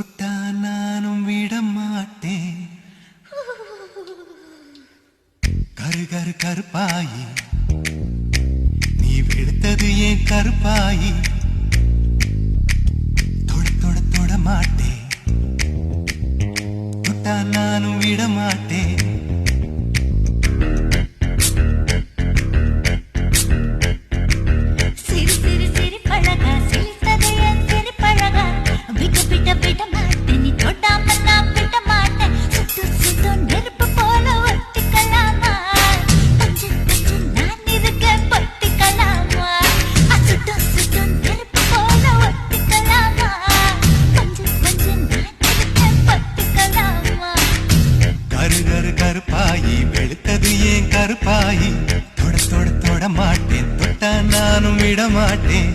தொட்டா நானும் விட மாட்டேன். கரு கரு கருப்பாயி நீ வெளுத்தது ஏன் கருப்பாயி. தொட தொட தொட மாட்டேன், தொட்டா நானும் விட மாட்டேன். கருப்பாயி வெளுத்தது ஏன் கருப்பாயி. தொட தொட தொட மாட்டேன், தொட்டா நானும் விட மாட்டேன்.